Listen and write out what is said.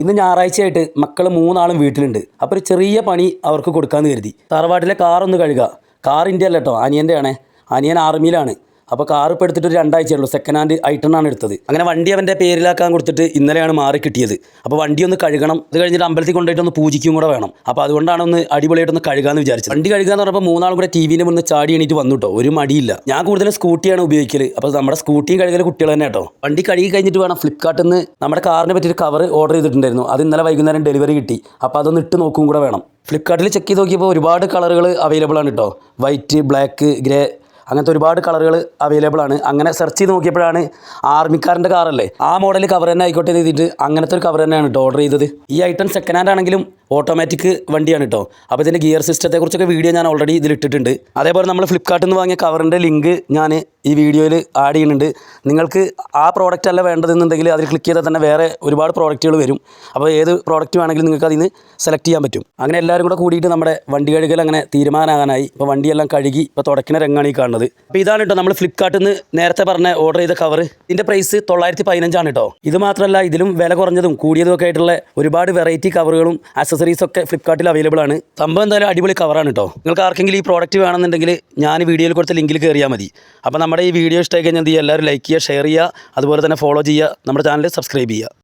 ഇന്ന് ഞായറാഴ്ചയായിട്ട് മക്കൾ 3 ആളും വീട്ടിലുണ്ട്. അപ്പോൾ ഒരു ചെറിയ പണി അവർക്ക് കൊടുക്കാമെന്ന് കരുതി. തറവാട്ടിലെ കാറൊന്ന് കഴുകുക. കാർ ഇന്ത്യ അല്ല കേട്ടോ, അനിയൻ്റെ ആണ്. അനിയൻ ആർമിയിലാണ്. അപ്പോൾ കാർ ഇപ്പോൾ എടുത്തിട്ട് ഒരു 2 ആഴ്ചയുള്ളൂ. സെക്കൻഡ് ഹാൻഡ് ഐറ്റണാണ് എടുത്തത്. അങ്ങനെ വണ്ടി അവൻ്റെ പേരിലാക്കാൻ കൊടുത്തിട്ട് ഇന്നലെയാണ് മാറി കിട്ടിയത്. അപ്പോൾ വണ്ടി ഒന്ന് കഴുകണം. അത് കഴിഞ്ഞിട്ട് അമ്പലത്തിൽ കൊണ്ടുപോയിട്ട് ഒന്ന് പൂജിക്കും കൂടെ വേണം. അപ്പോൾ അതുകൊണ്ടാണ് ഒന്ന് അടിപൊളിയായിട്ടൊന്ന് കഴുകാമെന്ന് വിചാരിച്ചത്. വണ്ടി കഴുകുക എന്ന് പറഞ്ഞപ്പോൾ 3 ആളും കൂടെ ടിവിൻ്റെ മുന്നിൽ ചാടി എണീറ്റ് വന്നു കേട്ടോ. ഒരു മടിയില്ല. ഞാൻ കൂടുതലും സ്കൂട്ടിയാണ് ഉപയോഗിക്കൽ. അപ്പോൾ നമ്മുടെ സ്കൂട്ടിയും കഴുകൽ കുട്ടികൾ തന്നെ കേട്ടോ. വണ്ടി കഴുകി കഴിഞ്ഞിട്ട് വേണം ഫ്ലിപ്കാർട്ടിൽ നിന്ന് നമ്മുടെ കാറിനെ പറ്റിയൊരു കവർ ഓർഡർ ചെയ്തിട്ടുണ്ടായിരുന്നു. അത് ഇന്നലെ വൈകുന്നേരം ഡെലിവറി കിട്ടി. അപ്പോൾ അതൊന്ന് ഇട്ട് നോക്കും കൂടെ വേണം. ഫ്ലിപ്കാർട്ടിൽ ചെക്ക് ചെയ്ത് നോക്കിയപ്പോൾ ഒരുപാട് കളറുകൾ അവൈലബിൾ ആണ് കേട്ടോ. വൈറ്റ്, ബ്ലാക്ക്, ഗ്രേ, അങ്ങനത്തെ ഒരുപാട് കളറുകൾ അവൈലബിൾ ആണ്. അങ്ങനെ സെർച്ച് ചെയ്ത് നോക്കിയപ്പോഴാണ് ആർമിക്കാരൻ്റെ കാറല്ലേ, ആ മോഡൽ കവർ തന്നെ ആയിക്കോട്ടെ ചെയ്തിട്ട് അങ്ങനത്തെ ഒരു കവർ തന്നെയാണ് കേട്ടോ ഓർഡർ ചെയ്തത്. ഈ ഐറ്റം സെക്കൻഡ് ഹാൻഡ് ആണെങ്കിലും ഓട്ടോമാറ്റിക് വണ്ടിയാണ് കേട്ടോ. അപ്പോൾ ഇതിൻ്റെ ഗിയർ സിസ്റ്റത്തെക്കുറിച്ചൊക്കെ വീഡിയോ ഞാൻ ഓൾറെഡി ഇതിലിട്ടിട്ടുണ്ട്. അതേപോലെ നമ്മൾ ഫ്ലിപ്കാർട്ടിൽ നിന്ന് വാങ്ങിയ കവറിൻ്റെ ലിങ്ക് ഞാൻ ഈ വീഡിയോയിൽ ആഡ് ചെയ്യുന്നുണ്ട്. നിങ്ങൾക്ക് ആ പ്രോഡക്റ്റ് അല്ല വേണ്ടതെന്നുണ്ടെങ്കിൽ അതിൽ ക്ലിക്ക് ചെയ്താൽ തന്നെ വേറെ ഒരുപാട് പ്രോഡക്റ്റുകൾ വരും. അപ്പോൾ ഏത് പ്രോഡക്റ്റ് വേണമെങ്കിലും നിങ്ങൾക്ക് അതിൽ നിന്ന് സെലക്ട് ചെയ്യാൻ പറ്റും. അങ്ങനെ എല്ലാവരും കൂടെ കൂടിയിട്ട് നമ്മുടെ വണ്ടി കഴുകൽ അങ്ങനെ തീരുമാനമാകാനായി. ഇപ്പോൾ വണ്ടിയെല്ലാം കഴുകി ഇപ്പോൾ തുടക്കുന്ന രംഗമാണ് ഈ കാണുന്നത്. അപ്പോൾ ഇതാണ് കേട്ടോ നമ്മൾ ഫ്ലിപ്കാർട്ടിൽ നിന്ന് നേരത്തെ പറഞ്ഞ ഓർഡർ ചെയ്ത കവർ. ഇതിൻ്റെ പ്രൈസ് 915 കേട്ടോ. ഇത് മാത്രമല്ല ഇതിലും വില കുറഞ്ഞതും കൂടിയതും ഒക്കെ ആയിട്ടുള്ള ഒരുപാട് വെറൈറ്റി കവറുകളും ആക്സസറീസ് ഒക്കെ ഫ്ലിപ്കാർട്ടിൽ അവൈലബിൾ ആണ്. സംഭവം എന്തായാലും അടിപൊളി കവറാണ് കേട്ടോ. നിങ്ങൾക്ക് ആർക്കെങ്കിലും ഈ പ്രോഡക്റ്റ് വേണമെന്നുണ്ടെങ്കിൽ ഞാൻ വീഡിയോയിൽ കൊടുത്ത ലിങ്കിൽ കയറിയാൽ മതി. അപ്പോൾ നമ്മുടെ ഈ വീഡിയോ ഇഷ്ടമായി കഴിഞ്ഞാൽ എല്ലാവരും ലൈക്ക് ചെയ്യുക, ഷെയർ ചെയ്യുക, അതുപോലെ തന്നെ ഫോളോ ചെയ്യുക, നമ്മുടെ ചാനൽ സബ്സ്ക്രൈബ് ചെയ്യുക.